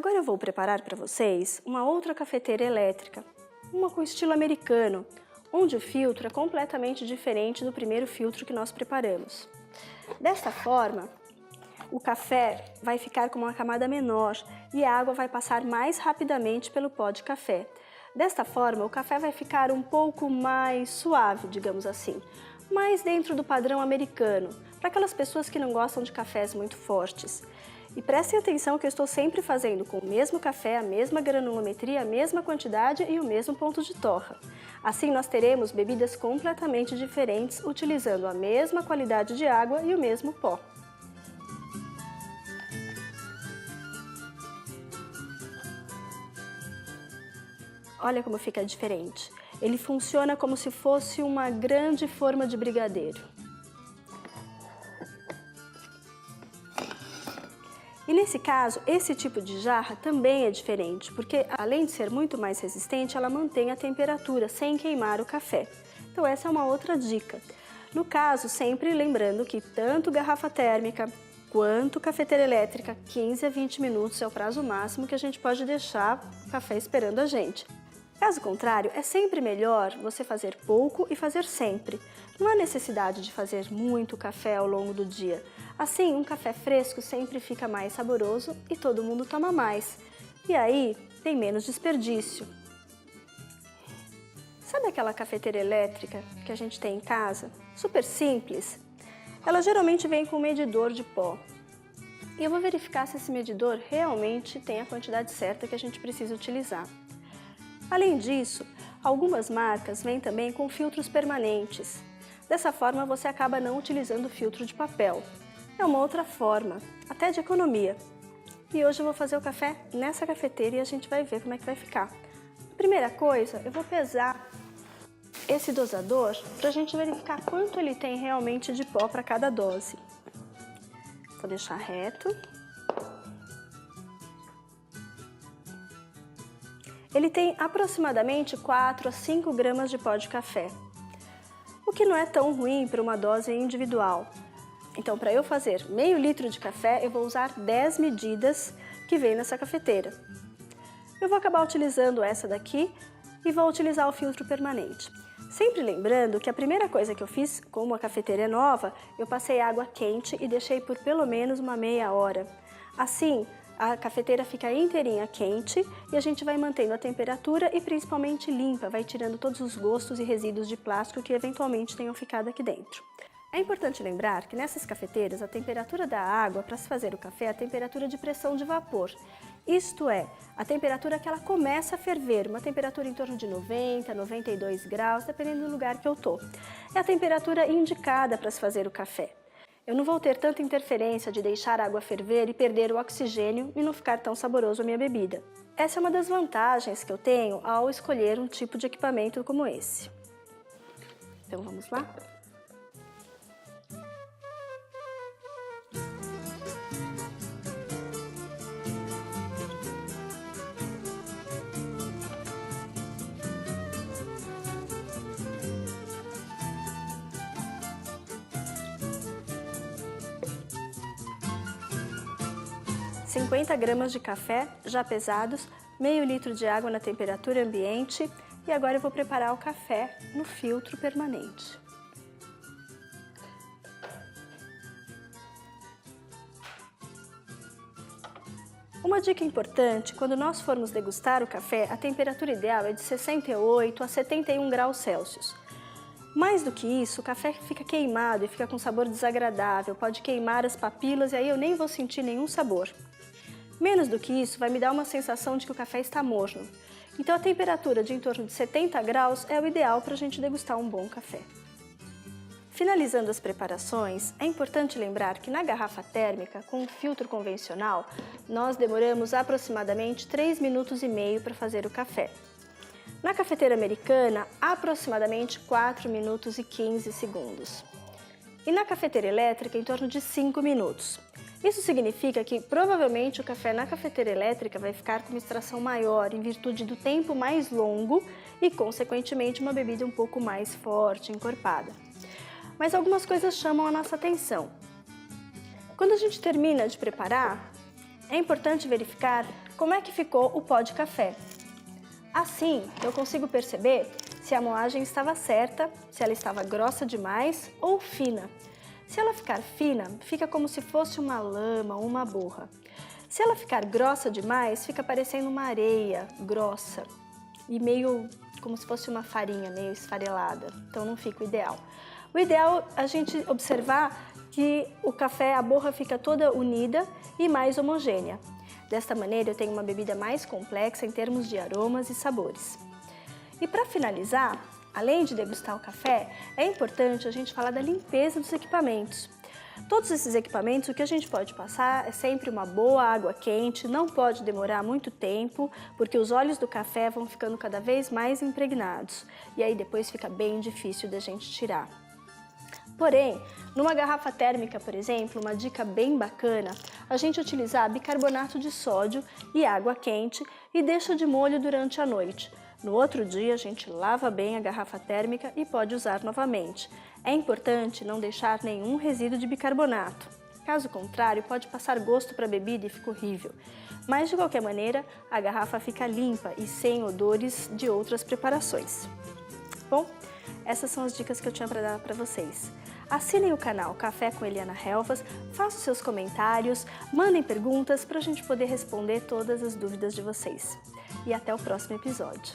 Agora eu vou preparar para vocês uma outra cafeteira elétrica, uma com estilo americano, onde o filtro é completamente diferente do primeiro filtro que nós preparamos. Desta forma, o café vai ficar com uma camada menor e a água vai passar mais rapidamente pelo pó de café. Desta forma, o café vai ficar um pouco mais suave, digamos assim, mais dentro do padrão americano, para aquelas pessoas que não gostam de cafés muito fortes. E prestem atenção que eu estou sempre fazendo com o mesmo café, a mesma granulometria, a mesma quantidade e o mesmo ponto de torra. Assim nós teremos bebidas completamente diferentes, utilizando a mesma qualidade de água e o mesmo pó. Olha como fica diferente. Ele funciona como se fosse uma grande forma de brigadeiro. E nesse caso, esse tipo de jarra também é diferente, porque além de ser muito mais resistente, ela mantém a temperatura sem queimar o café. Então essa é uma outra dica. No caso, sempre lembrando que tanto garrafa térmica quanto cafeteira elétrica, 15 a 20 minutos é o prazo máximo que a gente pode deixar o café esperando a gente. Caso contrário, é sempre melhor você fazer pouco e fazer sempre. Não há necessidade de fazer muito café ao longo do dia. Assim, um café fresco sempre fica mais saboroso e todo mundo toma mais. E aí, tem menos desperdício. Sabe aquela cafeteira elétrica que a gente tem em casa? Super simples. Ela geralmente vem com um medidor de pó. E eu vou verificar se esse medidor realmente tem a quantidade certa que a gente precisa utilizar. Além disso, algumas marcas vêm também com filtros permanentes. Dessa forma, você acaba não utilizando filtro de papel. É uma outra forma, até de economia. E hoje eu vou fazer o café nessa cafeteira e a gente vai ver como é que vai ficar. Primeira coisa, eu vou pesar esse dosador para a gente verificar quanto ele tem realmente de pó para cada dose. Vou deixar reto. Ele tem aproximadamente 4 a 5 gramas de pó de café, o que não é tão ruim para uma dose individual. Então, para eu fazer meio litro de café, eu vou usar 10 medidas que vem nessa cafeteira. Eu vou acabar utilizando essa daqui e vou utilizar o filtro permanente. Sempre lembrando que a primeira coisa que eu fiz, como a cafeteira é nova, eu passei água quente e deixei por pelo menos uma meia hora. Assim, a cafeteira fica inteirinha quente e a gente vai mantendo a temperatura e principalmente limpa, vai tirando todos os gostos e resíduos de plástico que eventualmente tenham ficado aqui dentro. É importante lembrar que nessas cafeteiras a temperatura da água para se fazer o café é a temperatura de pressão de vapor. Isto é, a temperatura que ela começa a ferver, uma temperatura em torno de 90, 92 graus, dependendo do lugar que eu tô. É a temperatura indicada para se fazer o café. Eu não vou ter tanta interferência de deixar a água ferver e perder o oxigênio e não ficar tão saboroso a minha bebida. Essa é uma das vantagens que eu tenho ao escolher um tipo de equipamento como esse. Então vamos lá? – 50 gramas de café já pesados, meio litro de água na temperatura ambiente e agora eu vou preparar o café no filtro permanente. Uma dica importante, quando nós formos degustar o café, a temperatura ideal é de 68 a 71 graus Celsius. Mais do que isso, o café fica queimado e fica com sabor desagradável, pode queimar as papilas e aí eu nem vou sentir nenhum sabor. Menos do que isso, vai me dar uma sensação de que o café está morno. Então a temperatura de em torno de 70 graus é o ideal para a gente degustar um bom café. Finalizando as preparações, é importante lembrar que na garrafa térmica, com um filtro convencional, nós demoramos aproximadamente 3 minutos e meio para fazer o café. Na cafeteira americana, aproximadamente 4 minutos e 15 segundos. E na cafeteira elétrica, em torno de 5 minutos. Isso significa que provavelmente o café na cafeteira elétrica vai ficar com uma extração maior em virtude do tempo mais longo e, consequentemente, uma bebida um pouco mais forte, encorpada. Mas algumas coisas chamam a nossa atenção. Quando a gente termina de preparar, é importante verificar como é que ficou o pó de café. Assim, eu consigo perceber se a moagem estava certa, se ela estava grossa demais ou fina. Se ela ficar fina, fica como se fosse uma lama ou uma borra. Se ela ficar grossa demais, fica parecendo uma areia grossa e meio como se fosse uma farinha meio esfarelada, então não fica o ideal. O ideal é a gente observar que o café, a borra fica toda unida e mais homogênea. Desta maneira eu tenho uma bebida mais complexa em termos de aromas e sabores. E para finalizar, além de degustar o café, é importante a gente falar da limpeza dos equipamentos. Todos esses equipamentos, o que a gente pode passar é sempre uma boa água quente, não pode demorar muito tempo, porque os óleos do café vão ficando cada vez mais impregnados, e aí depois fica bem difícil da gente tirar. Porém, numa garrafa térmica, por exemplo, uma dica bem bacana, a gente utilizar bicarbonato de sódio e água quente e deixa de molho durante a noite. No outro dia, a gente lava bem a garrafa térmica e pode usar novamente. É importante não deixar nenhum resíduo de bicarbonato. Caso contrário, pode passar gosto para a bebida e fica horrível. Mas, de qualquer maneira, a garrafa fica limpa e sem odores de outras preparações. Bom, essas são as dicas que eu tinha para dar para vocês. Assinem o canal Café com Eliana Helfas, façam seus comentários, mandem perguntas para a gente poder responder todas as dúvidas de vocês. E até o próximo episódio.